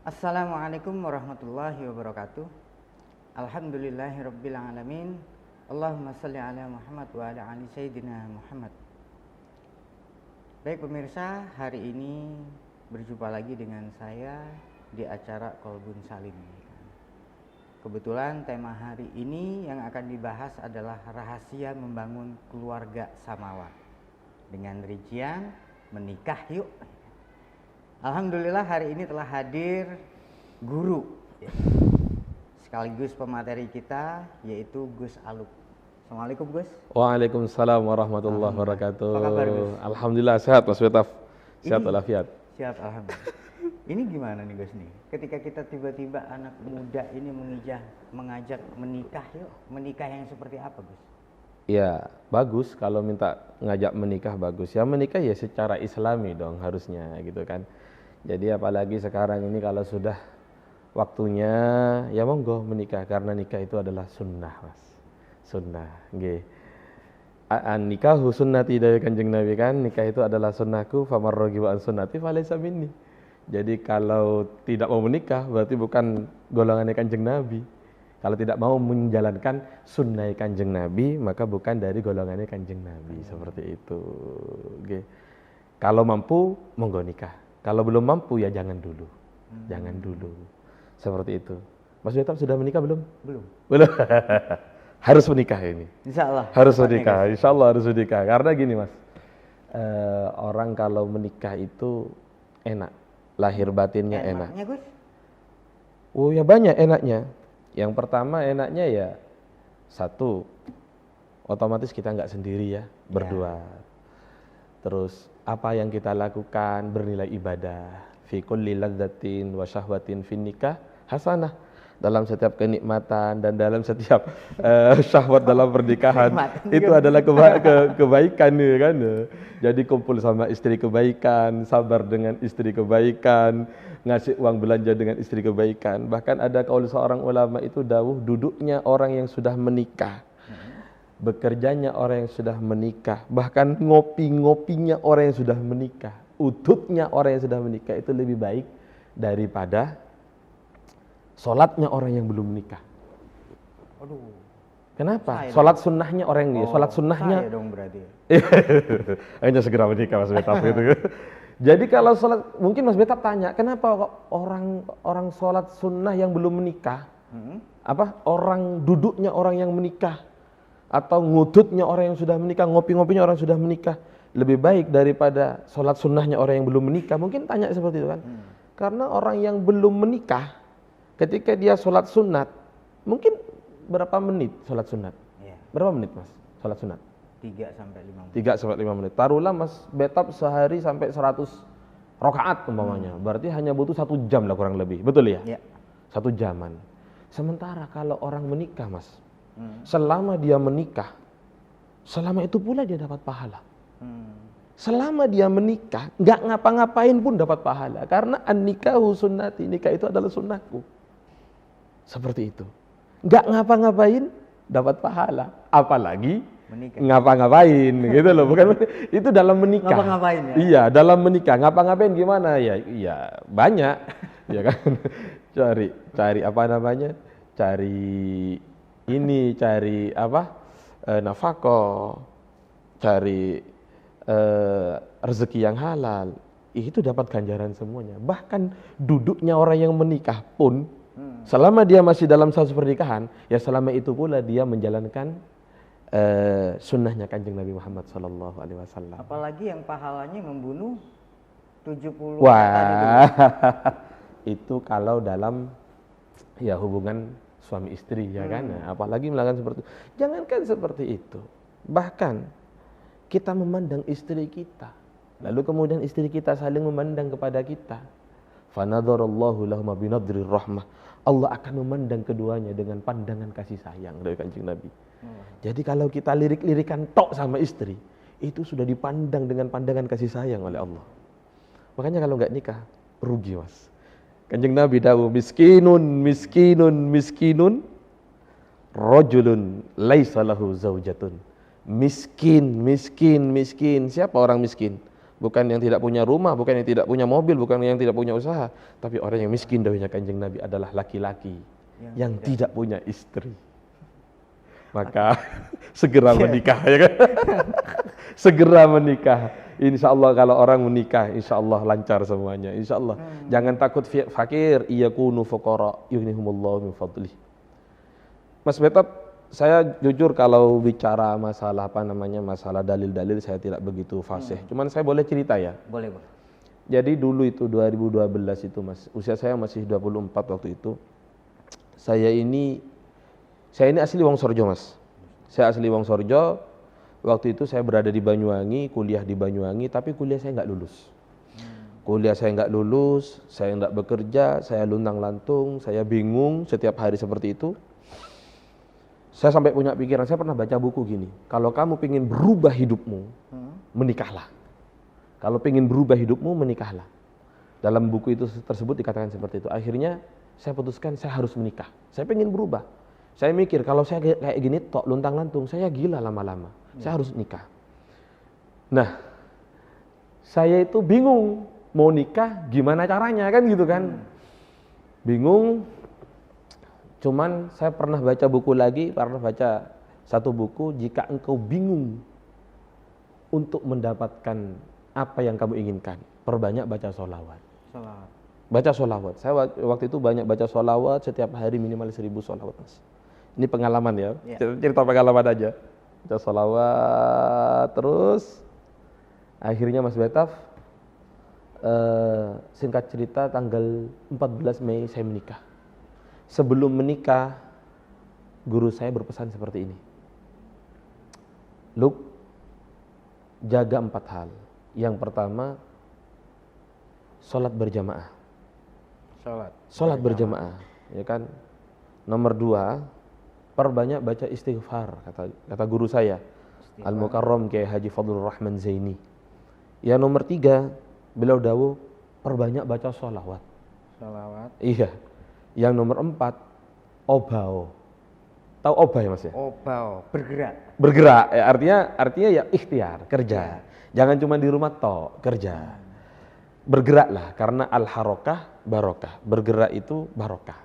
Assalamualaikum warahmatullahi wabarakatuh. Alhamdulillahirabbil alamin. Allahumma shalli ala Muhammad wa ala ali sayyidina Muhammad. Baik pemirsa, hari ini berjumpa lagi dengan saya di acara Kolbun Salim. Kebetulan tema hari ini yang akan dibahas adalah rahasia membangun keluarga samawa dengan rincian menikah yuk. Alhamdulillah hari ini telah hadir guru sekaligus pemateri kita, yaitu Gus Aluk. Assalamualaikum Gus. Waalaikumsalam warahmatullahi wabarakatuh. Apa kabar Gus? Alhamdulillah sehat Mas Betaf. Sehat walafiat. Siap, alhamdulillah. Ini gimana nih Gus nih? Ketika kita tiba-tiba anak muda ini mengajak menikah yuk. Menikah yang seperti apa Gus? Ya bagus kalau minta ngajak menikah bagus. Ya menikah ya secara islami dong harusnya gitu kan. Jadi apalagi sekarang ini kalau sudah waktunya ya monggo menikah, karena nikah itu adalah sunnah Mas. Sunnah nggih. Nikahu sunnati dari Kanjeng Nabi kan, nikah itu adalah sunnahku, famar raghiba an sunnati falaysa minni. Jadi kalau tidak mau menikah berarti bukan golongannya Kanjeng Nabi. Kalau tidak mau menjalankan sunnah Kanjeng Nabi maka bukan dari golongannya Kanjeng Nabi. Seperti itu. Nggih. Kalau mampu monggo nikah. Kalau belum mampu ya jangan dulu. Jangan dulu. Seperti itu. Mas Betap sudah menikah belum? Belum. Belum. Harus menikah ini. Insya Allah. Harus menikah. Insya Allah harus menikah. Karena gini Mas, orang kalau menikah itu enak, lahir batinnya enak. Enaknya Gus? Oh ya banyak enaknya. Yang pertama enaknya ya satu, otomatis kita nggak sendiri ya, berdua. Terus apa yang kita lakukan bernilai ibadah. Fi kulli ladzatin wa syahwatin fin nikah hasanah. Dalam setiap kenikmatan dan dalam setiap syahwat dalam pernikahan itu adalah kebaikan ya kan. Jadi kumpul sama istri kebaikan, sabar dengan istri kebaikan, ngasih uang belanja dengan istri kebaikan. Bahkan ada kaul seorang ulama itu dawuh, duduknya orang yang sudah menikah, bekerjanya orang yang sudah menikah, bahkan ngopi-ngopinya orang yang sudah menikah, udutnya orang yang sudah menikah itu lebih baik daripada sholatnya orang yang belum menikah. Aduh. Kenapa? Sholat sunnahnya orang yang sholat sunnahnya. Saya dong berarti. Hanya segera menikah Mas Betap gitu. Jadi kalau sholat, mungkin Mas Betap tanya, kenapa kok orang sholat sunnah yang belum menikah, orang duduknya orang yang menikah, atau ngudutnya orang yang sudah menikah, ngopi-ngopinya orang yang sudah menikah, lebih baik daripada sholat sunnahnya orang yang belum menikah? Mungkin tanya seperti itu kan. Karena orang yang belum menikah, ketika dia sholat sunat, mungkin berapa menit sholat sunat? Berapa menit Mas sholat sunat? 3-5 menit. 3-5 menit. Taruhlah Mas Betap sehari sampai 100 rakaat umpamanya. Berarti hanya butuh 1 jam lah kurang lebih. Betul ya? 1 jaman. Sementara kalau orang menikah Mas, selama dia menikah, selama itu pula dia dapat pahala. Selama dia menikah, nggak ngapa-ngapain pun dapat pahala. Karena an-nikahu sunnati, nikah itu adalah sunnahku. Seperti itu. Nggak ngapa-ngapain dapat pahala. Apalagi menikah. Ngapa-ngapain gitu loh. Bukan itu dalam menikah. Ngapa-ngapain ya? Iya, dalam menikah. Ngapa-ngapain gimana ya? Iya, banyak. Ya kan? Cari apa namanya? Cari nafkah, cari rezeki yang halal, itu dapat ganjaran semuanya. Bahkan duduknya orang yang menikah pun, selama dia masih dalam status pernikahan, ya selama itu pula dia menjalankan sunnahnya Kanjeng Nabi Muhammad SAW. Apalagi yang pahalanya membunuh 70 wah itu kalau dalam ya hubungan suami istri ya kan. Apalagi melakukan seperti itu. Jangankan seperti itu, bahkan kita memandang istri kita, lalu kemudian istri kita saling memandang kepada kita, fanadharallahu lahum binadrir rahmah, Allah akan memandang keduanya dengan pandangan kasih sayang dari Kanjeng Nabi. Jadi kalau kita lirik-lirikan tok sama istri, itu sudah dipandang dengan pandangan kasih sayang oleh Allah. Makanya kalau nggak nikah rugi Mas. Kanjeng Nabi dawuh, miskinun rajulun laisa lahu zaujatun. Miskin. Siapa orang miskin? bukan yang tidak punya rumah, bukan yang tidak punya mobil, bukan yang tidak punya usaha, tapi orang yang miskin dawuhnya Kanjeng Nabi adalah laki-laki yang tidak punya istri. Maka segera menikah ya kan. Segera menikah. Insya Allah kalau orang menikah, insya Allah lancar semuanya. Insya Allah. Jangan takut fakir. Iyakunu fuqara yughnihumullahu min fadlih. Mas Betap, saya jujur kalau bicara masalah masalah dalil-dalil saya tidak begitu fasih. Cuman saya boleh cerita ya. Boleh, Bu. Jadi dulu itu 2012 itu Mas, usia saya masih 24 waktu itu. Saya ini asli Wongsorjo Mas. Saya asli Wongsorjo. Waktu itu saya berada di Banyuwangi, kuliah di Banyuwangi, tapi kuliah saya nggak lulus. Kuliah saya nggak lulus, saya nggak bekerja, saya luntang-lantung, saya bingung setiap hari seperti itu. Saya sampai punya pikiran, saya pernah baca buku gini, kalau kamu ingin berubah hidupmu, menikahlah. Kalau ingin berubah hidupmu, menikahlah. Dalam buku itu tersebut dikatakan seperti itu. Akhirnya saya putuskan saya harus menikah. Saya ingin berubah. Saya mikir kalau saya kayak gini tok luntang-lantung, saya gila lama-lama. Saya harus nikah. Nah, saya itu bingung mau nikah gimana caranya kan gitu kan. Bingung. Cuman saya pernah baca buku lagi, pernah baca satu buku, jika engkau bingung untuk mendapatkan apa yang kamu inginkan, perbanyak baca sholawat. Baca sholawat. Saya waktu itu banyak baca sholawat, setiap hari minimal 1000 sholawat Mas. Ini pengalaman ya, cerita pengalaman aja. Baca sholawat terus, akhirnya Mas Betaf, singkat cerita tanggal 14 Mei saya menikah. Sebelum menikah, guru saya berpesan seperti ini. Luk, jaga 4 hal. Yang pertama, sholat berjamaah. Sholat berjamaah, ya kan. Nomor 2, perbanyak baca istighfar, kata guru saya, Al-Mukarram Kiai Haji Fadlur Rahman Zaini. Yang nomor 3, beliau dawuh perbanyak baca sholawat. Iya. Yang nomor 4, obao. Tahu obah ya Mas ya? Obao, bergerak. Bergerak, ya, artinya ya ikhtiar, kerja. Jangan cuma di rumah tok, kerja. Bergeraklah, karena al-harokah barokah. Bergerak itu barokah.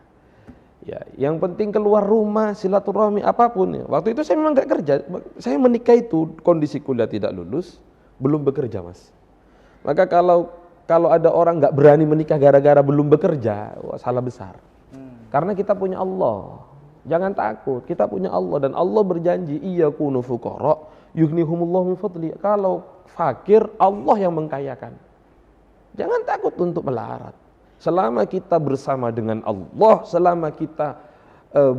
Ya, yang penting keluar rumah, silaturahmi, apapun ya. Waktu itu saya memang nggak kerja. Saya menikah itu kondisi kuliah tidak lulus, belum bekerja Mas. Maka kalau ada orang nggak berani menikah gara-gara belum bekerja, wah, salah besar. Karena kita punya Allah. Jangan takut, kita punya Allah dan Allah berjanji iyakunu fuqara yughnihumullahu min fadli. Kalau fakir, Allah yang mengkayakan. Jangan takut untuk melarat. Selama kita bersama dengan Allah, selama kita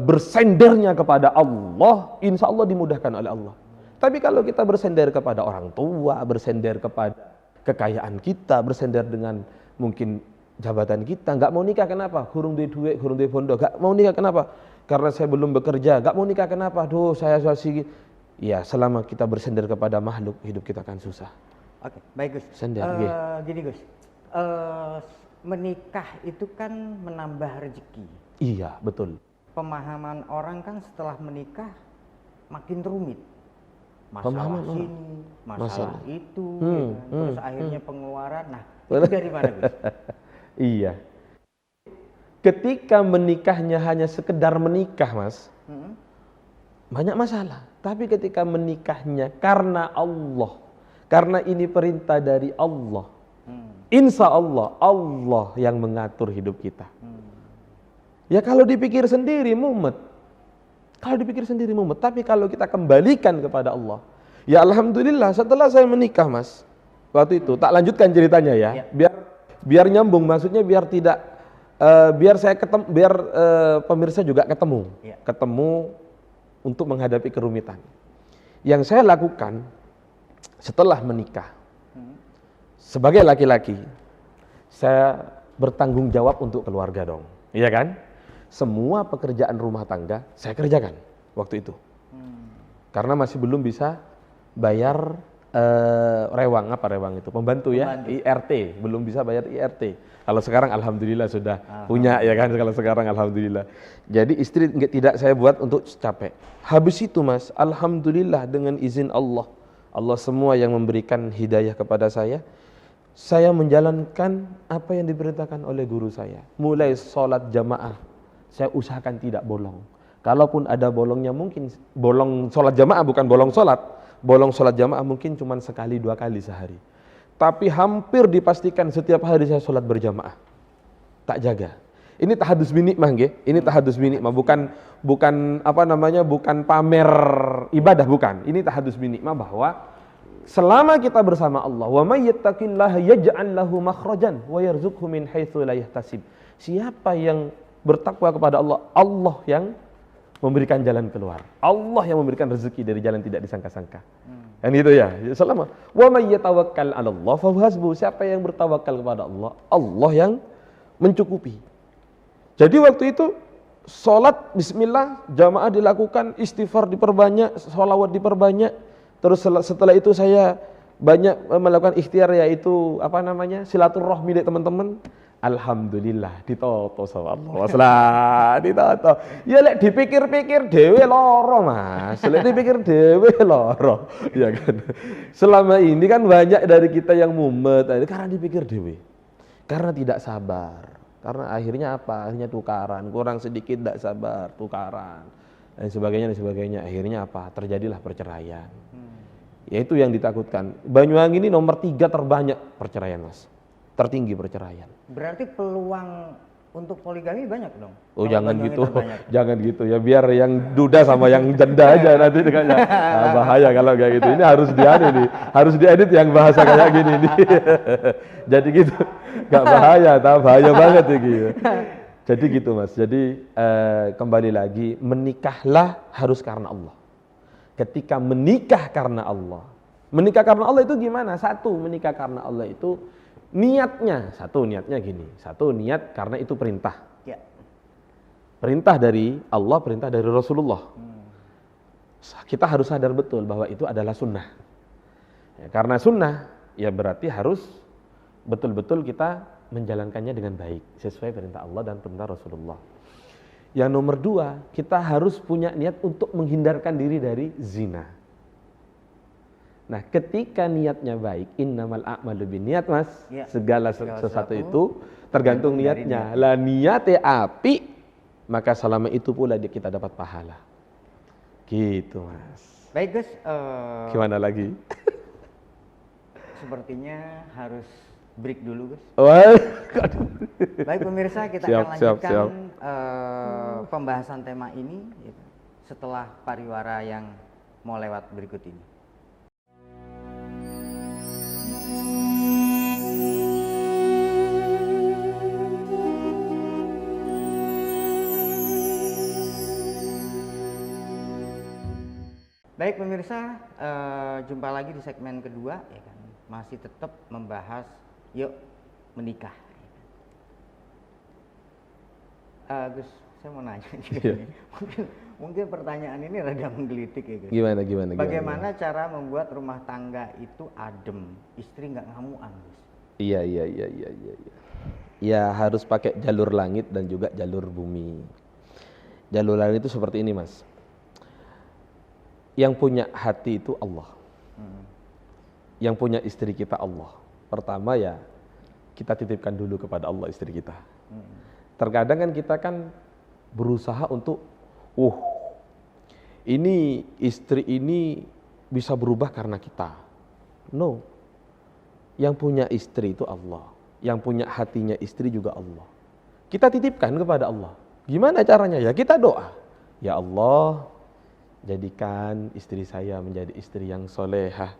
bersendernya kepada Allah, insya Allah dimudahkan oleh Allah. Tapi kalau kita bersender kepada orang tua, bersender kepada kekayaan kita, bersender dengan mungkin jabatan kita, nggak mau nikah kenapa? Hurung duit, hurung duit bondo, nggak mau nikah kenapa? Karena saya belum bekerja, nggak mau nikah kenapa? Duh, saya masih. Ya, selama kita bersender kepada makhluk, hidup kita akan susah. Oke, baik Gus. Sender, gini Gus, menikah itu kan menambah rezeki. Iya, betul. Pemahaman orang kan setelah menikah makin rumit. Masalah Pemahaman sini, orang. masalah itu, ya kan? Terus akhirnya pengeluaran. Nah, itu dari mana Gus? Iya. Ketika menikahnya hanya sekedar menikah Mas, banyak masalah. Tapi ketika menikahnya karena Allah, karena ini perintah dari Allah, insya Allah, Allah yang mengatur hidup kita. Ya kalau dipikir sendiri mumet. Kalau dipikir sendiri mumet. Tapi kalau kita kembalikan kepada Allah. Ya Alhamdulillah setelah saya menikah Mas. Waktu itu, tak lanjutkan ceritanya ya. Biar nyambung, maksudnya biar tidak, biar saya ketemu, biar pemirsa juga ketemu. Ketemu untuk menghadapi kerumitan. Yang saya lakukan setelah menikah. Sebagai laki-laki, saya bertanggung jawab untuk keluarga dong, iya kan? Semua pekerjaan rumah tangga saya kerjakan waktu itu, karena masih belum bisa bayar rewang itu, pembantu ya, IRT, belum bisa bayar IRT. Kalau sekarang alhamdulillah sudah punya ya kan, kalau sekarang alhamdulillah. Jadi istri tidak saya buat untuk capek. Habis itu Mas, alhamdulillah dengan izin Allah, Allah semua yang memberikan hidayah kepada saya menjalankan apa yang diperintahkan oleh guru saya. Mulai sholat jamaah, saya usahakan tidak bolong. Kalaupun ada bolongnya mungkin, bolong sholat jamaah bukan bolong sholat jamaah mungkin cuma sekali 2 kali sehari. Tapi hampir dipastikan setiap hari saya sholat berjamaah. Tak jaga. Ini tahadus binikmah nggih. Ini tahadus binikmah, bukan pamer ibadah, bukan. Ini tahadus binikmah bahwa selama kita bersama Allah, wa may yattaqillaha yaj'al lahu makhrajan wa yarzuqhu min haitsu la yahtasib. Siapa yang bertakwa kepada Allah, Allah yang memberikan jalan keluar. Allah yang memberikan rezeki dari jalan tidak disangka-sangka. Kan itu ya. Selama wa may yatawakkal 'alallah fa huwa hasbuh. Siapa yang bertawakal kepada Allah, Allah yang mencukupi. Jadi waktu itu sholat bismillah, jamaah dilakukan, istighfar diperbanyak, sholawat diperbanyak. Terus setelah itu saya banyak melakukan ikhtiar, yaitu silaturahmi dengan teman-teman. Alhamdulillah ditoto sama Allah. Ditoto. Ya lek dipikir-pikir dewe loro Mas. Lek dipikir dewe loro. Ya kan. Selama ini kan banyak dari kita yang mumet karena dipikir dewe. Karena tidak sabar. Karena akhirnya apa? Akhirnya tukaran, kurang sedikit tidak sabar, tukaran. Dan sebagainya. Akhirnya apa? Terjadilah perceraian. Yaitu yang ditakutkan. Banyuwangi ini nomor 3 terbanyak perceraian Mas. Tertinggi perceraian. Berarti peluang untuk poligami banyak dong? Oh jangan gitu, jangan gitu ya, biar yang duda sama yang janda aja nanti kayaknya. Bahaya kalau kayak gitu. Ini harus diedit yang bahasa kayak gini nih. Jadi gitu, nggak bahaya, bahaya banget ya gitu. Jadi gitu Mas. Jadi kembali lagi, menikahlah harus karena Allah. Ketika menikah karena Allah itu gimana? Satu, menikah karena Allah itu niatnya gini. Satu, niat karena itu perintah. Ya. Perintah dari Allah, perintah dari Rasulullah. Kita harus sadar betul bahwa itu adalah sunnah. Ya, karena sunnah, ya berarti harus betul-betul kita menjalankannya dengan baik sesuai perintah Allah dan perintah Rasulullah. Yang nomor 2, kita harus punya niat untuk menghindarkan diri dari zina. Nah, ketika niatnya baik, innamal a'malu binniyat Mas. Ya. Segala sesuatu itu tergantung niatnya. Lah niatnya api, maka selama itu pula kita dapat pahala. Gitu Mas. Baik Gus. Gimana lagi? Sepertinya harus break dulu Gus. Baik pemirsa, kita akan lanjutkan pembahasan tema ini setelah pariwara yang mau lewat berikut ini. Baik pemirsa, jumpa lagi di segmen kedua, ya kan? Masih tetap membahas yuk menikah. Gus, saya mau nanya mungkin pertanyaan ini rada menggelitik ya Gus. Gimana? Bagaimana cara membuat rumah tangga itu adem, istri nggak ngamuan Gus? Iya. Ya harus pakai jalur langit dan juga jalur bumi. Jalur langit itu seperti ini Mas. Yang punya hati itu Allah. Yang punya istri kita Allah. Pertama ya kita titipkan dulu kepada Allah istri kita. Terkadang kan kita kan berusaha untuk ini istri ini bisa berubah karena kita. No. Yang punya istri itu Allah. Yang punya hatinya istri juga Allah. Kita titipkan kepada Allah. Gimana caranya? Ya kita doa. Ya Allah, jadikan istri saya menjadi istri yang solehah.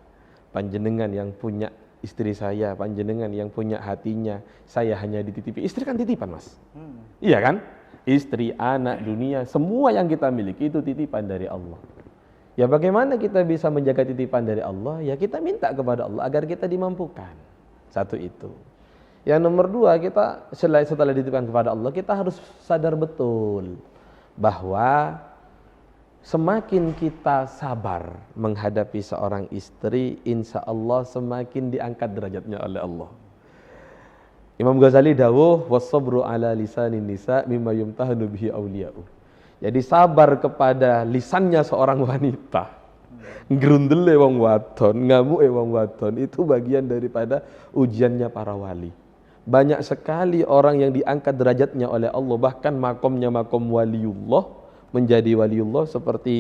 Panjenengan yang punya istri saya, panjenengan yang punya hatinya, saya hanya dititipi. Istri kan titipan Mas. Iya kan? Istri, anak, dunia, semua yang kita miliki itu titipan dari Allah. Ya bagaimana kita bisa menjaga titipan dari Allah? Ya kita minta kepada Allah agar kita dimampukan. Satu itu. Yang nomor 2, kita setelah dititipkan kepada Allah, kita harus sadar betul bahwa semakin kita sabar menghadapi seorang istri, insya Allah semakin diangkat derajatnya oleh Allah. Imam Ghazali dawuh, was-sabru ala lisanin nisa mimma yumtahanu bihi awliya'u. Jadi sabar kepada lisannya seorang wanita. Ngerundele wong wadon, ngamuke wong wadon itu bagian daripada ujiannya para wali. Banyak sekali orang yang diangkat derajatnya oleh Allah, bahkan makomnya makom waliullah, menjadi waliullah seperti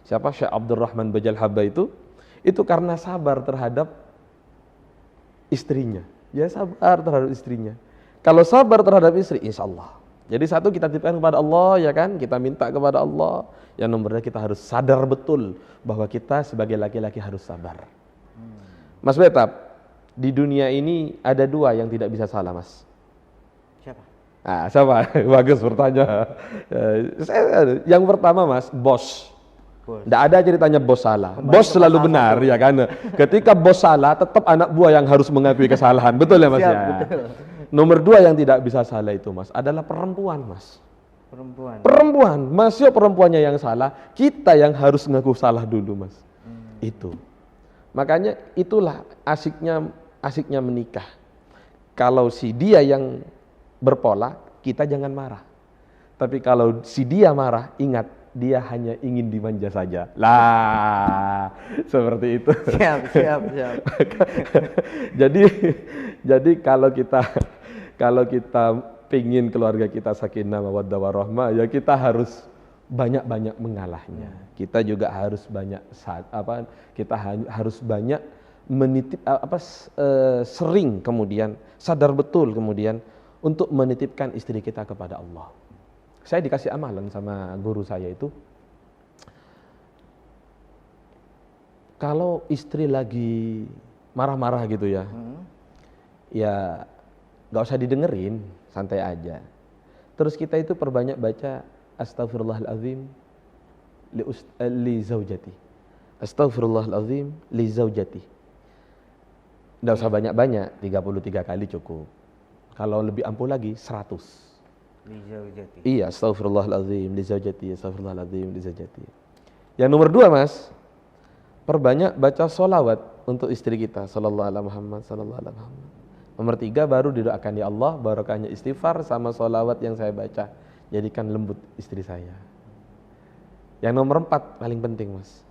siapa, Syekh Abdurrahman Bajal Haba itu karena sabar terhadap istrinya. Ya sabar terhadap istrinya. Kalau sabar terhadap istri, insya Allah. Jadi satu kita titipkan kepada Allah, ya kan? Kita minta kepada Allah. Yang nomornya kita harus sadar betul bahwa kita sebagai laki-laki harus sabar. Mas Betap, di dunia ini ada dua yang tidak bisa salah, Mas. Siapa? Ah, siapa? Bagus bertanya. Yang pertama, Mas, bos. Tidak ada ceritanya bos salah. Bos selalu benar, ya kan? Ketika bos salah, tetap anak buah yang harus mengakui kesalahan. Betul ya, Mas? Siap, ya? betul. Nomor dua yang tidak bisa salah itu, Mas, adalah perempuan, Mas. Perempuan, masih perempuannya yang salah, kita yang harus ngaku salah dulu, Mas. Itu. Makanya itulah asiknya menikah. Kalau si dia yang berpola, kita jangan marah. Tapi kalau si dia marah, ingat dia hanya ingin dimanja saja. Lah, seperti itu. Siap. Jadi kalau kita pingin keluarga kita sakinah mawaddah warahmah, ya kita harus banyak-banyak mengalahnya. Kita juga harus harus banyak menitip sering kemudian sadar betul kemudian untuk menitipkan istri kita kepada Allah. Saya dikasih amalan sama guru saya itu, kalau istri lagi marah-marah gitu ya, ya nggak usah didengerin, santai aja. Terus kita itu perbanyak baca Astaghfirullahaladzim li zaujati. Astaghfirullahaladzim li zaujati. Nggak usah banyak-banyak, 33 kali cukup. Kalau lebih ampuh lagi 100. Li zaujati. Iya, astaghfirullahaladzim li zaujati, astaghfirullahaladzim li zaujati. Yang nomor 2, Mas, perbanyak baca sholawat untuk istri kita, sallallahu alaihi Muhammad, sallallahu alaihi Muhammad. Nomor 3 baru didoakan, ya Allah barokahnya istighfar sama sholawat yang saya baca, jadikan lembut istri saya. Yang nomor 4 paling penting, Mas.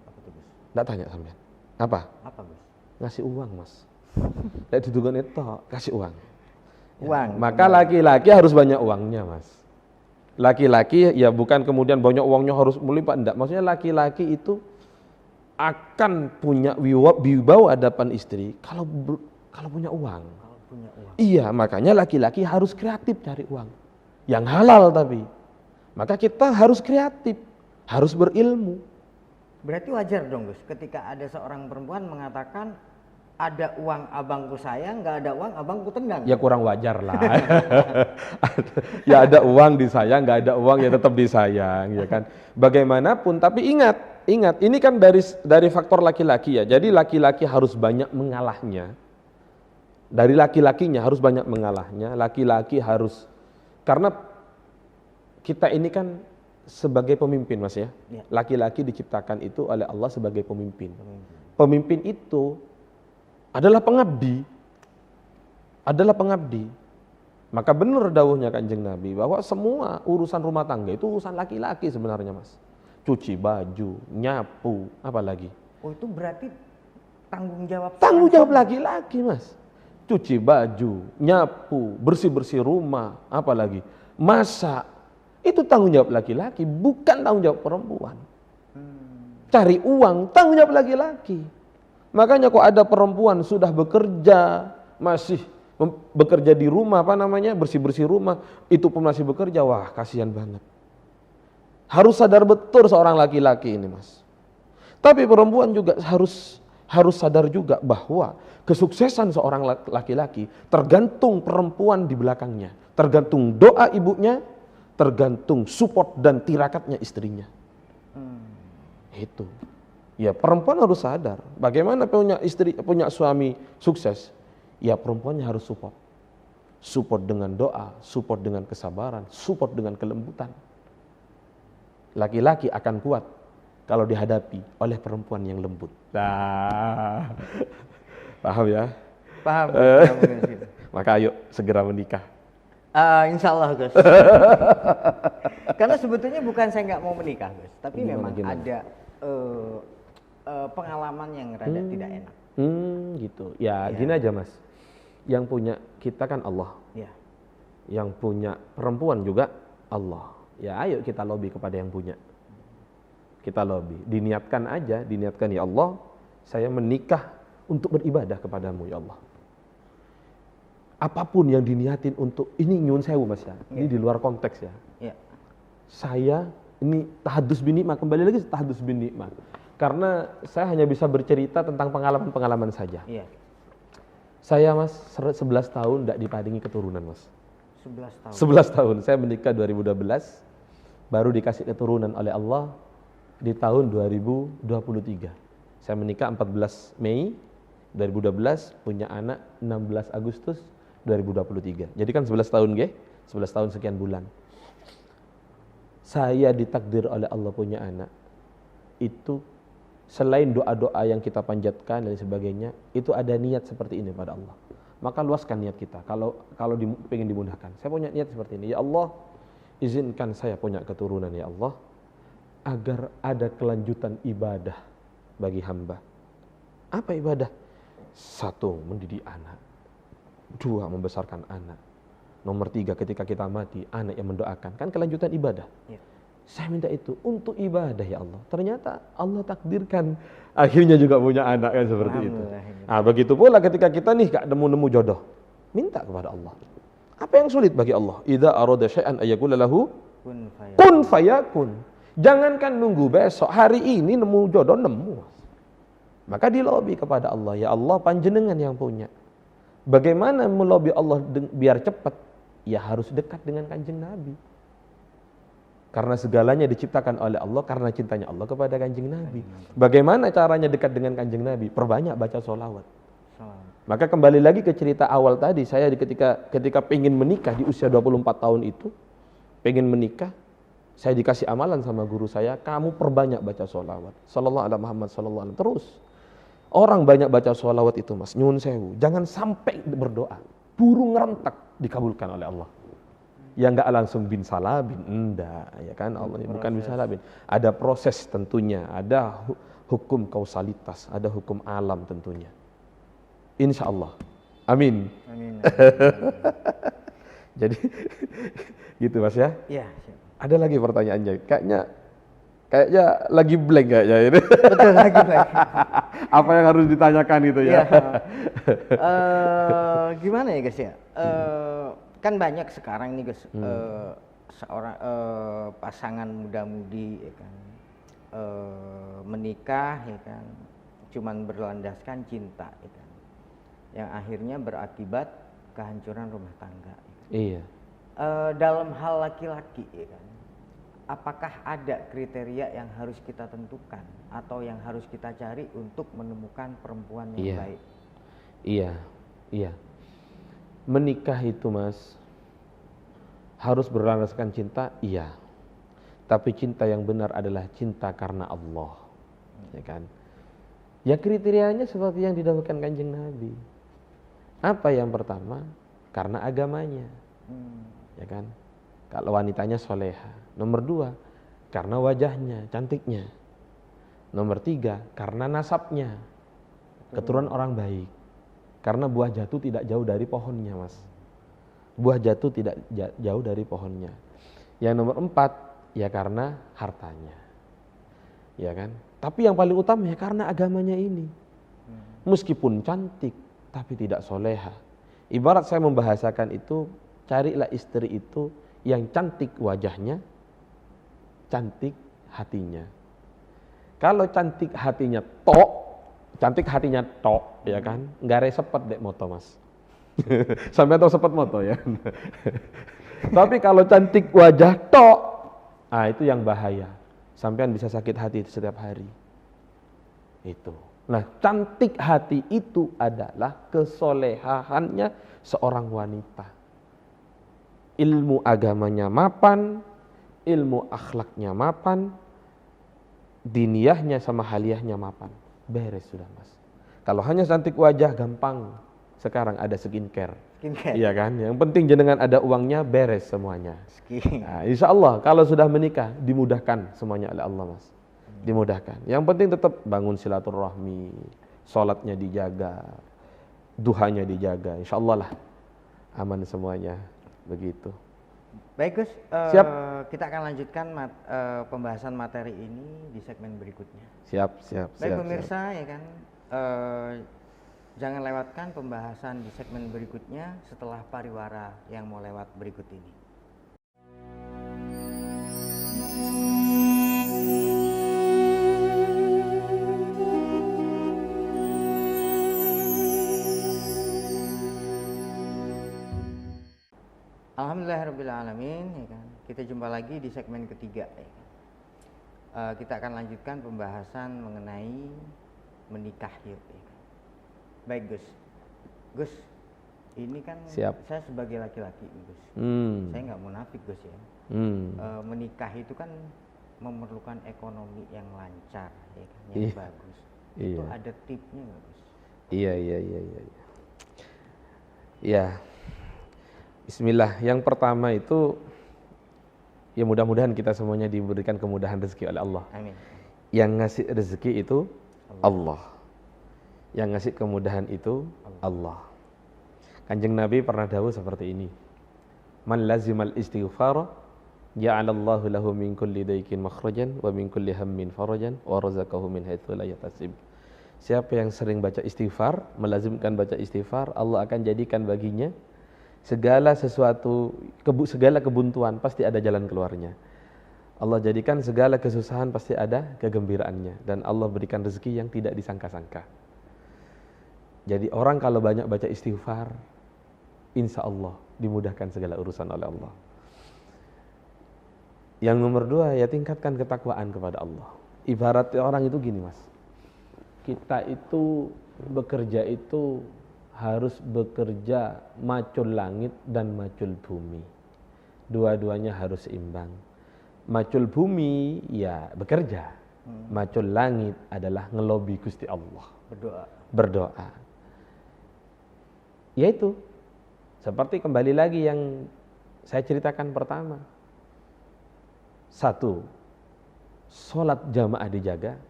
Apa tuh, Gus? Nggak tanya sampean. Apa, Gus? ngasih uang, Mas. Tidak diduga itu, kasih uang. Uang. Maka laki-laki harus banyak uangnya, Mas. Laki-laki ya bukan kemudian banyak uangnya harus melimpah, enggak. Maksudnya laki-laki itu akan punya wibawa hadapan istri kalau punya uang. Iya, makanya laki-laki harus kreatif cari uang. Yang halal tapi. Maka kita harus kreatif, harus berilmu. Berarti wajar dong, Gus, ketika ada seorang perempuan mengatakan ada uang abangku sayang, nggak ada uang abangku tendang. Ya kurang wajar lah. Ya ada uang disayang, nggak ada uang ya tetap disayang, ya kan. Bagaimanapun, tapi ingat, ini kan dari faktor laki-laki ya. Jadi laki-laki harus banyak mengalahnya. Dari laki-lakinya harus banyak mengalahnya. Laki-laki harus, karena kita ini kan sebagai pemimpin, Mas ya. Laki-laki diciptakan itu oleh Allah sebagai pemimpin. Pemimpin itu adalah pengabdi. Maka benar dawuhnya Kanjeng Nabi bahwa semua urusan rumah tangga itu urusan laki-laki sebenarnya, Mas. Cuci baju, nyapu, apalagi. Oh, itu berarti tanggung jawab laki-laki, Mas. Cuci baju, nyapu, bersih-bersih rumah, apalagi masak. Itu tanggung jawab laki-laki, bukan tanggung jawab perempuan. Cari uang, tanggung jawab laki-laki. Makanya kok ada perempuan sudah bekerja, masih bekerja di rumah, bersih-bersih rumah, itu pun masih bekerja, wah kasihan banget. Harus sadar betul seorang laki-laki ini, Mas. Tapi perempuan juga harus sadar juga bahwa kesuksesan seorang laki-laki tergantung perempuan di belakangnya, tergantung doa ibunya, tergantung support dan tirakatnya istrinya. Itu. Ya perempuan harus sadar, bagaimana punya suami sukses, ya perempuannya harus support dengan doa, support dengan kesabaran, support dengan kelembutan. Laki-laki akan kuat kalau dihadapi oleh perempuan yang lembut. Nah, paham ya? Paham. Maka ayo segera menikah. Insya Allah, Gus. Karena sebetulnya bukan saya nggak mau menikah, Gus, tapi memang eh, pengalaman yang rada tidak enak. Gitu. Ya, Iya. gini aja Mas. Yang punya kita kan Allah. Ya, Yang punya perempuan juga Allah. Ya, ayo kita lobby kepada yang punya. Kita lobby. Diniatkan aja, diniatkan ya Allah, saya menikah untuk beribadah kepadamu ya Allah. Apapun yang diniatin untuk ini nyun sewu Mas ya. Ini di luar konteks ya. ya, Saya ini tahadus bin nikmah, kembali lagi tahadus bin nikmah. Karena saya hanya bisa bercerita tentang pengalaman-pengalaman saja. iya. Saya Mas 11 tahun tidak diparingi keturunan Mas. 11 tahun. 11 tahun, saya menikah 2012, baru dikasih keturunan oleh Allah di tahun 2023. Saya menikah 14 Mei 2012, punya anak 16 Agustus 2023. Jadi kan 11 tahun 11 tahun sekian bulan. Saya ditakdir oleh Allah punya anak, itu selain doa-doa yang kita panjatkan dan sebagainya, itu ada niat seperti ini pada Allah. Maka luaskan niat kita. Kalau pengen dimudahkan, saya punya niat seperti ini. Ya Allah, izinkan saya punya keturunan ya Allah, agar ada kelanjutan ibadah bagi hamba. Apa ibadah? 1, mendidik anak. 2, membesarkan anak. Nomor 3, ketika kita mati, anak yang mendoakan. Kan kelanjutan ibadah. Ya. Saya minta itu untuk ibadah ya Allah. Ternyata Allah takdirkan akhirnya juga punya anak kan seperti itu. Nah, begitu pula ketika kita nih gak nemu-nemu jodoh, minta kepada Allah. Apa yang sulit bagi Allah? Idza arada syai'an ayyaqula lahu kun fayakun. Jangankan nunggu besok, hari ini nemu jodoh nemu. Maka dilobi kepada Allah, ya Allah panjenengan yang punya. Bagaimana melobi Allah biar cepat? Ya harus dekat dengan Kanjeng Nabi. Karena segalanya diciptakan oleh Allah karena cintanya Allah kepada Kanjeng Nabi. Bagaimana caranya dekat dengan Kanjeng Nabi? Perbanyak baca sholawat. Maka kembali lagi ke cerita awal tadi, saya ketika pengen menikah di usia 24 tahun itu, pengen menikah, saya dikasih amalan sama guru saya, kamu perbanyak baca sholawat. Sallallahu alaihi Muhammad sallallahu alaihi terus. Orang banyak baca sholawat itu Mas, nyun sewu, jangan sampai berdoa, buru ngerentak dikabulkan oleh Allah. Ya enggak langsung bin salabin, enggak, ya kan Allah bukan bin salabin. Ada proses tentunya, ada hukum kausalitas, ada hukum alam tentunya. Insya Allah. Amin. Amin. Jadi gitu Mas ya. Iya. Ada lagi pertanyaannya, kayaknya lagi blank kayaknya ini. Betul lagi. Apa yang harus ditanyakan itu ya? Gimana ya guys ya? Kan banyak sekarang nih guys, seorang pasangan muda-mudi ya kan, menikah ya kan, cuman berlandaskan cinta ya kan, yang akhirnya berakibat kehancuran rumah tangga. Ya kan? Iya. Dalam hal laki-laki ya kan, apakah ada kriteria yang harus kita tentukan atau yang harus kita cari untuk menemukan perempuan yang baik? Iya. Menikah itu Mas harus berlandaskan cinta, iya. Tapi cinta yang benar adalah cinta karena Allah, ya kan? Ya kriterianya seperti yang didahulukan Kanjeng Nabi. Apa yang pertama? Karena agamanya, ya kan? Kalau wanitanya soleha. Nomor 2, karena wajahnya, cantiknya. Nomor 3, karena nasabnya, keturunan orang baik. Karena buah jatuh tidak jauh dari pohonnya Mas. Buah jatuh tidak jauh dari pohonnya. Yang nomor 4, ya karena hartanya. Ya kan? Tapi yang paling utama ya karena agamanya ini. Meskipun cantik, tapi tidak soleha. Ibarat saya membahasakan itu, carilah istri itu yang cantik wajahnya, cantik hatinya. Kalau cantik hatinya ya kan, nggak resepet dek moto Mas. Sampai tahu sepet moto ya. Tapi kalau cantik wajah itu yang bahaya. Sampean bisa sakit hati setiap hari. Itu. Nah, cantik hati itu adalah kesolehaannya seorang wanita. Ilmu agamanya mapan, ilmu akhlaknya mapan, diniyahnya sama haliyahnya mapan. Beres sudah Mas. Kalau hanya cantik wajah gampang. Sekarang ada skincare. Iya kan? Yang penting jenengan ada uangnya, beres semuanya. Nah, insya Allah kalau sudah menikah dimudahkan semuanya oleh Allah Mas. dimudahkan. Yang penting tetap bangun silaturahmi, sholatnya dijaga, duhanya dijaga, insya Allah lah aman semuanya, begitu. Baik Gus, Siap. kita akan lanjutkan pembahasan materi ini di segmen berikutnya. Siap. Baik pemirsa, ya kan, jangan lewatkan pembahasan di segmen berikutnya setelah pariwara yang mau lewat berikut ini. Alhamdulillahirrabbilalamin, ya kan. Kita jumpa lagi di segmen ketiga, ya kan. Kita akan lanjutkan pembahasan mengenai menikah yuk, ya kan. Baik Gus, ini kan Siap. saya sebagai laki-laki Gus, saya nggak munafik Gus ya. Menikah itu kan memerlukan ekonomi yang lancar, ya kan, yang bagus. Itu ada tipnya nggak Gus? Iya. Ya. Bismillah. Yang pertama itu, ya mudah-mudahan kita semuanya diberikan kemudahan rezeki oleh Allah. Amin. Yang ngasih rezeki itu Allah. Yang ngasih kemudahan itu Allah. Kanjeng Nabi pernah dawuh seperti ini. Man lazimal istighfar ja'alallahu lahu min kulli daykin makhrajan wa min kulli hammin farajan wa razaqahu min haitsu la yahtasib. Siapa yang sering baca istighfar, melazimkan baca istighfar, Allah akan jadikan baginya segala sesuatu, segala kebuntuan pasti ada jalan keluarnya. Allah jadikan segala kesusahan pasti ada kegembiraannya. Dan Allah berikan rezeki yang tidak disangka-sangka. Jadi orang kalau banyak baca istighfar, insya Allah dimudahkan segala urusan oleh Allah. Yang nomor 2, ya tingkatkan ketakwaan kepada Allah. Ibaratnya orang itu gini mas, kita itu bekerja itu harus bekerja macul langit dan macul bumi. Dua-duanya harus seimbang. Macul bumi ya bekerja. Macul langit adalah ngelobi Gusti Allah. Berdoa. Yaitu seperti kembali lagi yang saya ceritakan pertama. 1, sholat jamaah dijaga.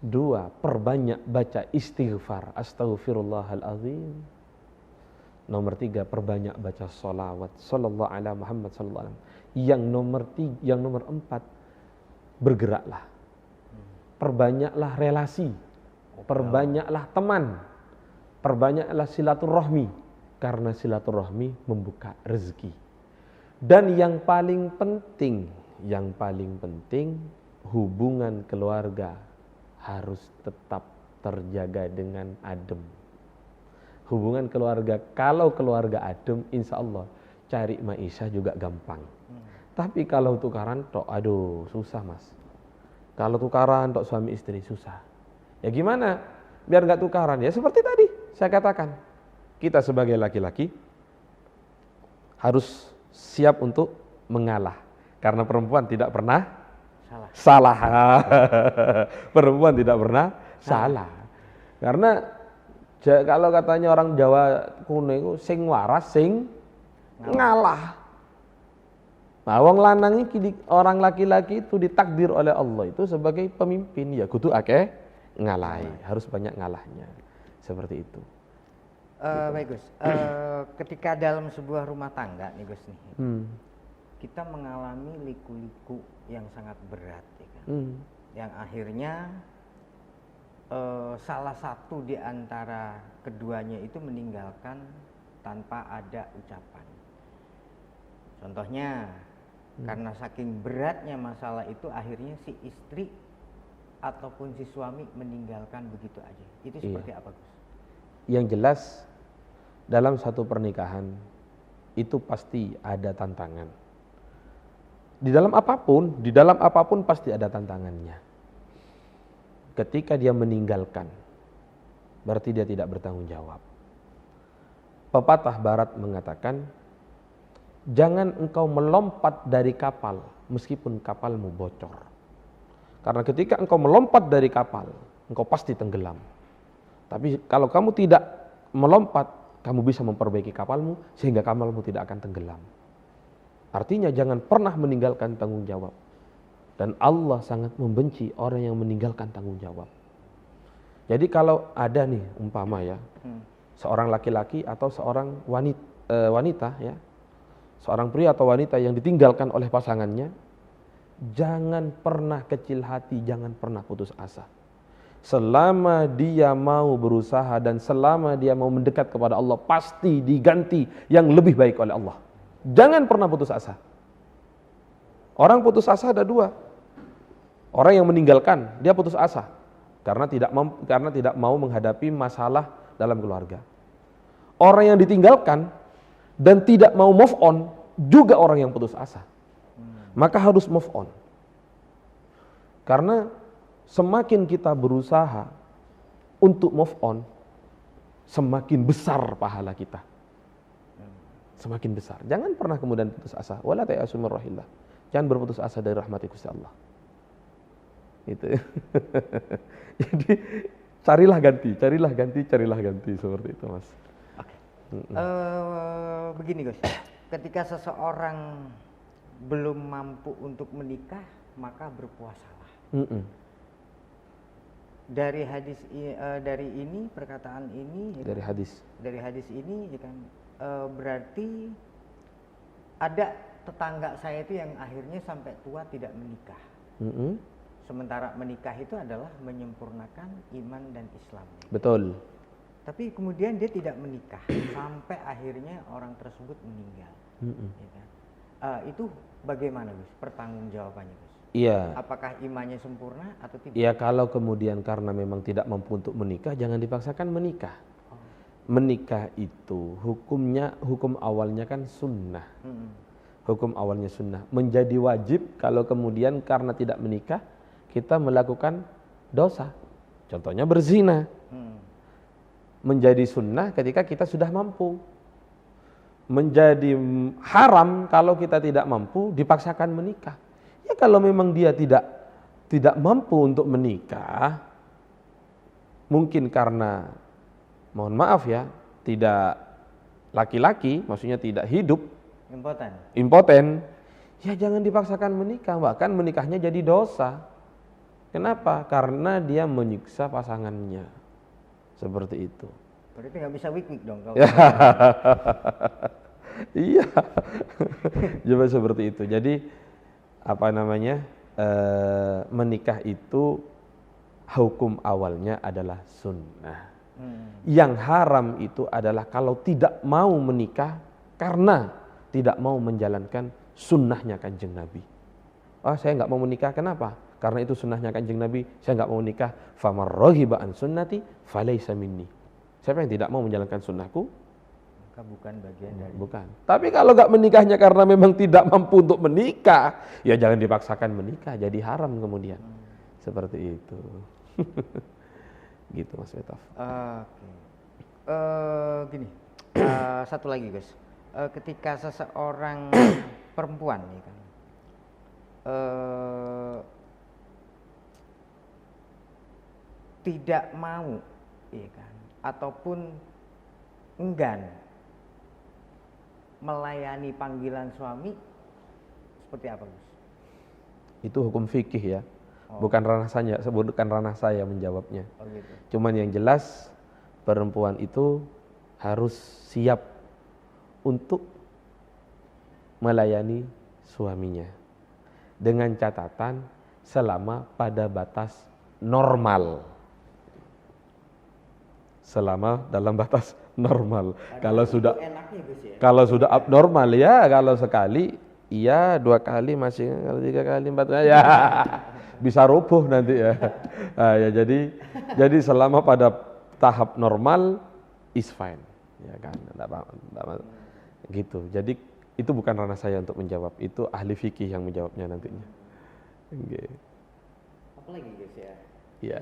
2, perbanyak baca istighfar, astaghfirullahaladzim. Nomor 3, perbanyak baca sholawat, sallallahu ala Muhammad sallallahu alaihi wasallam. Yang nomor 4, bergeraklah. Perbanyaklah relasi, perbanyaklah teman, perbanyaklah silaturahmi, karena silaturahmi membuka rezeki. Dan yang paling penting, hubungan keluarga harus tetap terjaga dengan adem. Hubungan keluarga, kalau keluarga adem, insya Allah cari maisha juga gampang. Tapi kalau tukaran tok, aduh susah mas. Kalau tukaran tok suami istri susah. Ya gimana? Biar nggak tukaran. Ya seperti tadi saya katakan, kita sebagai laki-laki harus siap untuk mengalah. Karena perempuan tidak pernah salah. Perempuan tidak pernah salah. Karena kalau katanya orang Jawa kuno itu sing waras sing ngalah. Nah, wong lanang iki orang laki-laki itu ditakdir oleh Allah itu sebagai pemimpin, ya kudu akeh ngalahi, harus banyak ngalahnya. Seperti itu. Baik Gus. Ketika dalam sebuah rumah tangga nih Gus nih. Kita mengalami liku-liku yang sangat berat, ya kan? Yang akhirnya salah satu di antara keduanya itu meninggalkan tanpa ada ucapan. Contohnya, karena saking beratnya masalah itu akhirnya si istri ataupun si suami meninggalkan begitu aja. Itu seperti apa Gus? Yang jelas dalam satu pernikahan itu pasti ada tantangan. Di dalam apapun pasti ada tantangannya. Ketika dia meninggalkan, berarti dia tidak bertanggung jawab. Pepatah barat mengatakan, jangan engkau melompat dari kapal meskipun kapalmu bocor. Karena ketika engkau melompat dari kapal, engkau pasti tenggelam. Tapi kalau kamu tidak melompat, kamu bisa memperbaiki kapalmu sehingga kapalmu tidak akan tenggelam. Artinya jangan pernah meninggalkan tanggung jawab. Dan Allah sangat membenci orang yang meninggalkan tanggung jawab. Jadi kalau ada nih umpama ya, seorang laki-laki atau seorang wanita ya, seorang pria atau wanita yang ditinggalkan oleh pasangannya, jangan pernah kecil hati, jangan pernah putus asa. Selama dia mau berusaha dan selama dia mau mendekat kepada Allah, pasti diganti yang lebih baik oleh Allah. Jangan pernah putus asa. Orang putus asa ada dua. Orang yang meninggalkan, dia putus asa karena tidak mau menghadapi masalah dalam keluarga. Orang yang ditinggalkan dan tidak mau move on juga orang yang putus asa. Maka harus move on. Karena semakin kita berusaha untuk move on, semakin besar pahala kita. Semakin besar. Jangan pernah kemudian putus asa. Wala ta'asu min rahillah. Jangan berputus asa dari rahmat Gusti Allah. Itu. Jadi carilah ganti seperti itu, Mas. Oke. Begini, Gus. Ketika seseorang belum mampu untuk menikah, maka berpuasalah. Dari hadis dari ini perkataan ini ya kan? Dari hadis ini ya kan, berarti ada tetangga saya itu yang akhirnya sampai tua tidak menikah. Sementara menikah itu adalah menyempurnakan iman dan Islam. Betul. Tapi kemudian dia tidak menikah sampai akhirnya orang tersebut meninggal. Ya kan? Itu bagaimana, Gus? Pertanggungjawabannya, Gus? Iya. Apakah imannya sempurna atau tidak? Iya, kalau kemudian karena memang tidak mampu untuk menikah, jangan dipaksakan menikah. Menikah itu hukum awalnya kan sunnah. Hukum awalnya sunnah. Menjadi wajib kalau kemudian karena tidak menikah kita melakukan dosa. Contohnya berzina. Menjadi sunnah ketika kita sudah mampu. Menjadi haram kalau kita tidak mampu dipaksakan menikah. Ya kalau memang dia tidak mampu untuk menikah, mungkin karena mohon maaf ya, tidak laki-laki, maksudnya tidak hidup, impoten, ya jangan dipaksakan menikah, bahkan menikahnya jadi dosa. Kenapa? Karena dia menyiksa pasangannya. Seperti itu. Berarti nggak bisa wik-wik dong kalau iya. Coba seperti itu. Jadi menikah itu hukum awalnya adalah sunnah. Yang haram itu adalah kalau tidak mau menikah karena tidak mau menjalankan sunnahnya Kanjeng Nabi. Oh, saya nggak mau menikah, kenapa? Karena itu sunnahnya Kanjeng Nabi, saya nggak mau menikah. Famar raghiba an sunnati falaysa minni. Siapa yang tidak mau menjalankan sunnahku, maka bukan bagian dari. Bukan. Tapi kalau nggak menikahnya karena memang tidak mampu untuk menikah, ya jangan dipaksakan menikah, jadi haram kemudian. Seperti itu. Gitu Mas Betaf. Gini, satu lagi Gus. Ketika seseorang perempuan ya kan, tidak mau, ya kan, ataupun enggan melayani panggilan suami, seperti apa Gus? Itu hukum fikih ya. Bukan ranah saya menjawabnya. Gitu. Cuman yang jelas perempuan itu harus siap untuk melayani suaminya dengan catatan selama pada batas normal. Selama dalam batas normal. Kalau sudah abnormal ya, kalau sekali iya, 2 kali masih, kalau 3 kali 4 kali ya bisa rubuh nanti ya. Nah, ya jadi selama pada tahap normal is fine, ya kan? Gitu. Jadi itu bukan ranah saya untuk menjawab, itu ahli fikih yang menjawabnya nantinya. Okay. Apa lagi guys ya? Iya.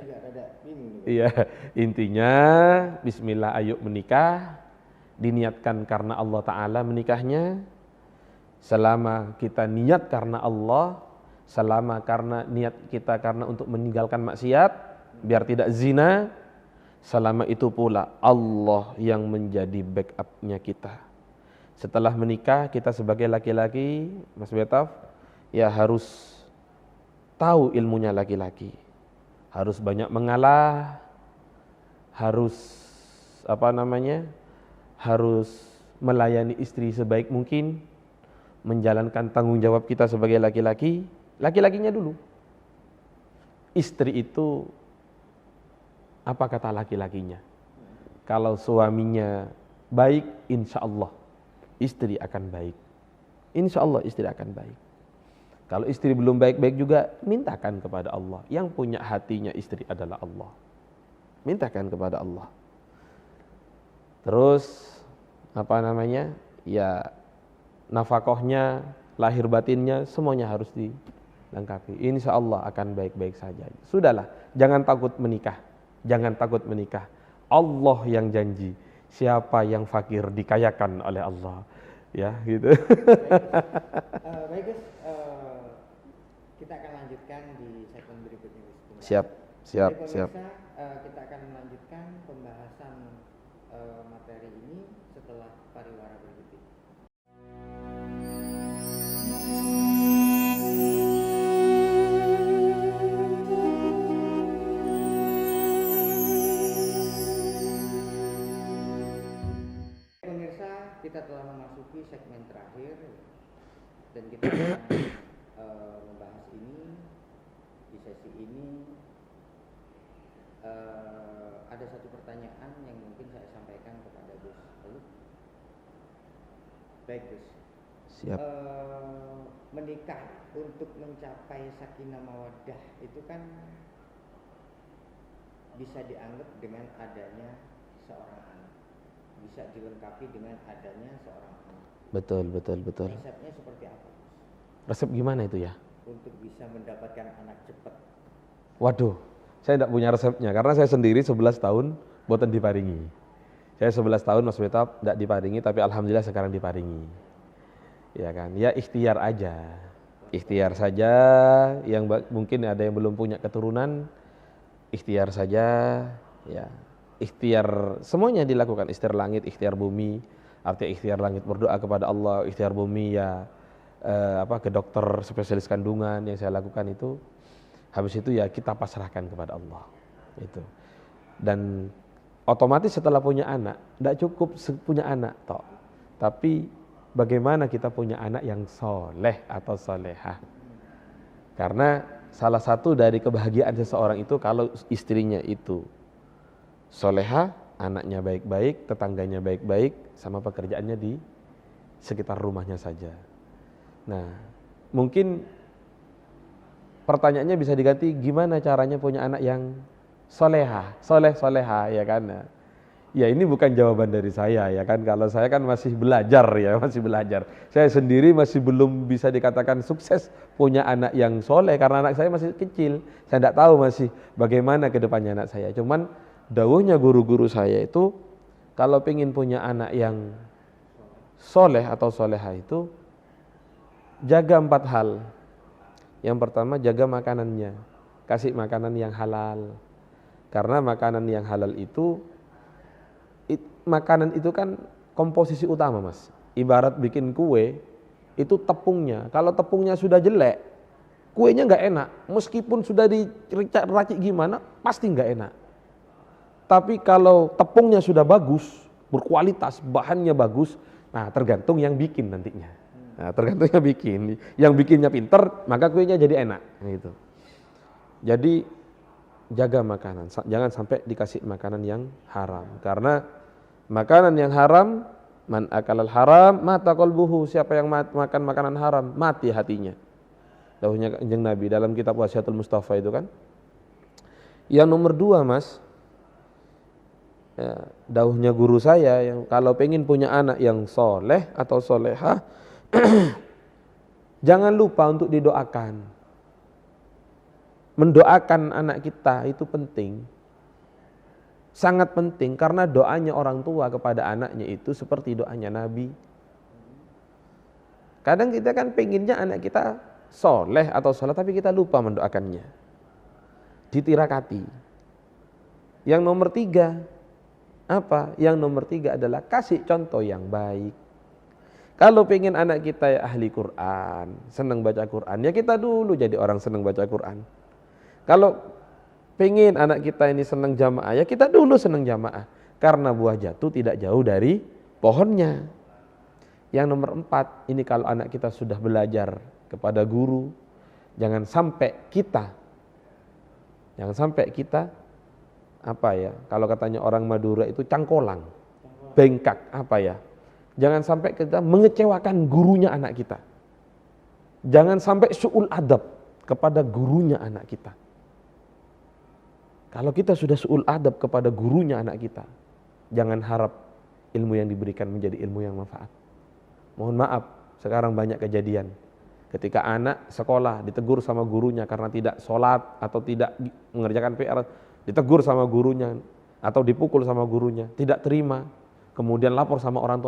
Bingung. Iya, intinya bismillah ayo menikah, diniatkan karena Allah Ta'ala menikahnya. Selama kita niat karena Allah, selama karena niat kita karena untuk meninggalkan maksiat, biar tidak zina, selama itu pula Allah yang menjadi backupnya kita. Setelah menikah kita sebagai laki-laki, Mas Betaf, ya harus tahu ilmunya laki-laki. Harus banyak mengalah, harus harus melayani istri sebaik mungkin, menjalankan tanggung jawab kita sebagai laki-laki, laki-lakinya dulu. Istri itu apa kata laki-lakinya? Kalau suaminya baik, insya Allah istri akan baik. Insya Allah istri akan baik. Kalau istri belum baik-baik juga, mintakan kepada Allah. Yang punya hatinya istri adalah Allah. Mintakan kepada Allah. Terus ya nafkahnya, lahir batinnya semuanya harus dilengkapi. Insya Allah akan baik-baik saja. Sudahlah, jangan takut menikah. Jangan takut menikah. Allah yang janji, siapa yang fakir dikayakan oleh Allah. Ya, gitu. Baik Gus, kita akan lanjutkan di segmen berikutnya. Siap. Pemirsa, kita akan melanjutkan pembahasan materi ini setelah pariwara berikut ini. Pemirsa, kita telah memasuki segmen terakhir dan kita akan membahas ini. Di sesi ini ada satu pertanyaan yang mungkin saya sampaikan kepada Gus. Baik Gus. Siap. Menikah untuk mencapai sakinah mawaddah itu kan bisa dianggap dengan adanya seorang anak, bisa dilengkapi dengan adanya seorang anak. Betul. Resepnya seperti apa, Gus? Resep gimana itu ya? Untuk bisa mendapatkan anak cepat. Waduh, saya tidak punya resepnya karena saya sendiri 11 tahun boten diparingi. Saya 11 tahun Mas Betap tidak diparingi, tapi alhamdulillah sekarang diparingi. Ya kan? Ya ikhtiar aja. Ikhtiar saja, yang mungkin ada yang belum punya keturunan, ikhtiar saja, ya. Ikhtiar semuanya dilakukan, ikhtiar langit, ikhtiar bumi. Artinya ikhtiar langit berdoa kepada Allah, ikhtiar bumi ya ke dokter spesialis kandungan yang saya lakukan itu. Habis itu ya kita pasrahkan kepada Allah. Itu. Dan otomatis setelah punya anak, tidak cukup punya anak toh. Tapi bagaimana kita punya anak yang soleh atau solehah. Karena salah satu dari kebahagiaan seseorang itu kalau istrinya itu solehah, anaknya baik-baik, tetangganya baik-baik, sama pekerjaannya di sekitar rumahnya saja. Nah, mungkin pertanyaannya bisa diganti, gimana caranya punya anak yang soleha ya kan? Ya ini bukan jawaban dari saya ya kan, kalau saya kan masih belajar. Saya sendiri masih belum bisa dikatakan sukses punya anak yang soleh karena anak saya masih kecil. Saya tidak tahu masih bagaimana ke depannya anak saya. Cuman dawuhnya guru-guru saya itu, kalau pengen punya anak yang soleh atau soleha itu, jaga 4 hal. Yang pertama, jaga makanannya, kasih makanan yang halal. Karena makanan yang halal itu, makanan itu kan komposisi utama Mas. Ibarat bikin kue, itu tepungnya. Kalau tepungnya sudah jelek, kuenya nggak enak. Meskipun sudah diracik gimana, pasti nggak enak. Tapi kalau tepungnya sudah bagus, berkualitas, bahannya bagus, nah tergantung yang bikin nantinya. Nah, tergantung yang bikinnya pinter, maka kuenya jadi enak. Gitu. Jadi jaga makanan, jangan sampai dikasih makanan yang haram. Karena makanan yang haram, man akalal haram, mata qalbuhu. Siapa yang makan makanan haram, mati hatinya. Dawuhnya Kanjeng Nabi dalam kitab Wasiatul Mustafa itu kan. Yang nomor 2 Mas, ya, dawuhnya guru saya, yang kalau pengen punya anak yang soleh atau solehah, jangan lupa untuk didoakan. Mendoakan anak kita itu penting. Sangat penting karena doanya orang tua kepada anaknya itu seperti doanya Nabi. Kadang kita kan pengennya anak kita soleh atau sholat, tapi kita lupa mendoakannya. Ditirakati. Yang nomor 3 apa? Yang nomor 3 adalah kasih contoh yang baik. Kalau pengen anak kita ya ahli Quran, senang baca Quran, ya kita dulu jadi orang senang baca Quran. Kalau pengen anak kita ini senang jamaah, ya kita dulu senang jamaah. Karena buah jatuh tidak jauh dari pohonnya. Yang nomor 4, ini kalau anak kita sudah belajar kepada guru, jangan sampai kita apa ya, kalau katanya orang Madura itu cangkolang, bengkak apa ya. Jangan sampai kita mengecewakan gurunya anak kita. Jangan sampai su'ul adab kepada gurunya anak kita. Kalau kita sudah su'ul adab kepada gurunya anak kita, jangan harap ilmu yang diberikan menjadi ilmu yang manfaat. Mohon maaf, sekarang banyak kejadian. Ketika anak sekolah ditegur sama gurunya karena tidak sholat atau tidak mengerjakan PR, ditegur sama gurunya atau dipukul sama gurunya, tidak terima. Kemudian lapor sama orang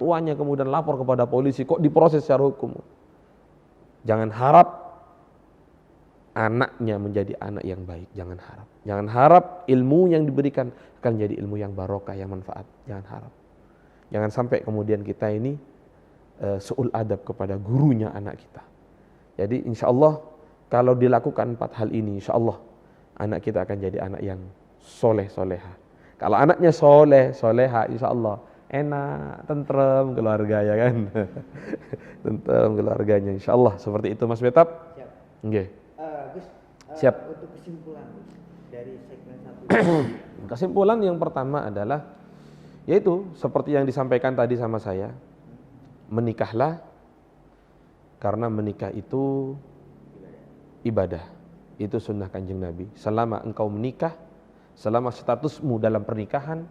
tuanya kemudian lapor kepada polisi, kok diproses secara hukum. Jangan harap anaknya menjadi anak yang baik, jangan harap ilmu yang diberikan akan jadi ilmu yang barokah, yang manfaat, jangan sampai kemudian kita ini su'ul adab kepada gurunya anak kita. Jadi insya Allah kalau dilakukan 4 hal ini, insya Allah anak kita akan jadi anak yang soleh soleha. Kalau anaknya soleh, soleha, insya Allah enak, tentrem keluarga ya kan. Tentrem keluarganya, insya Allah. Seperti itu Mas Betap. Siap. Okay. Gus, Siap. Untuk kesimpulan dari segmen 1. Kesimpulan yang pertama adalah, yaitu seperti yang disampaikan tadi sama saya, menikahlah karena menikah itu ibadah. Itu sunnah Kanjeng Nabi. Selama engkau menikah, selama statusmu dalam pernikahan,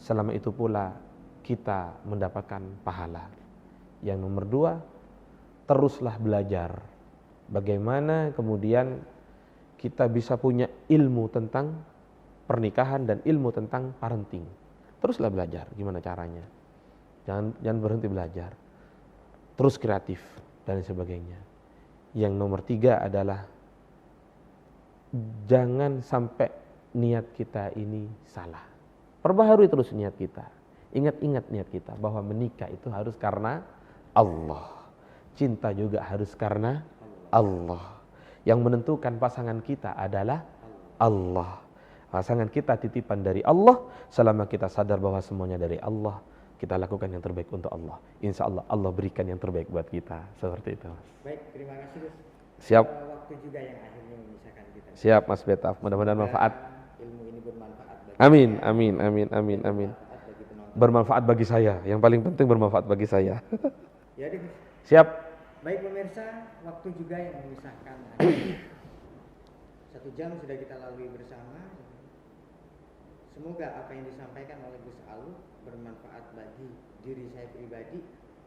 selama itu pula kita mendapatkan pahala. Yang nomor 2, teruslah belajar. Bagaimana kemudian kita bisa punya ilmu tentang pernikahan dan ilmu tentang parenting. Teruslah belajar, gimana caranya. Jangan berhenti belajar. Terus kreatif dan sebagainya. Yang nomor 3 adalah jangan sampai niat kita ini salah. Perbaharui terus niat kita. Ingat-ingat niat kita bahwa menikah itu harus karena Allah. Cinta juga harus karena Allah. Yang menentukan pasangan kita adalah Allah. Pasangan kita titipan dari Allah. Selama kita sadar bahwa semuanya dari Allah, kita lakukan yang terbaik untuk Allah. Insya Allah Allah berikan yang terbaik buat kita. Seperti itu Mas. Baik, terima kasih Gus. Siap. Waktu juga yang akhirnya memisahkan kita. Siap Mas Betaf, mudah-mudahan manfaat. Ilmu ini bermanfaat bagi Amin. Bermanfaat bagi saya. Yang paling penting bermanfaat bagi saya. Ya deh. Siap. Baik pemirsa, waktu juga yang memisahkan. 1 jam sudah kita lalui bersama. Semoga apa yang disampaikan oleh Gus Aluk bermanfaat bagi diri saya pribadi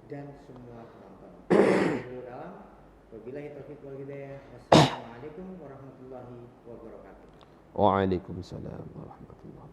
dan semua penonton. Wabillahi taufiq wal hidayah. Wassalamualaikum warahmatullahi wabarakatuh. Waalaikumsalam warahmatullahi wabarakatuh.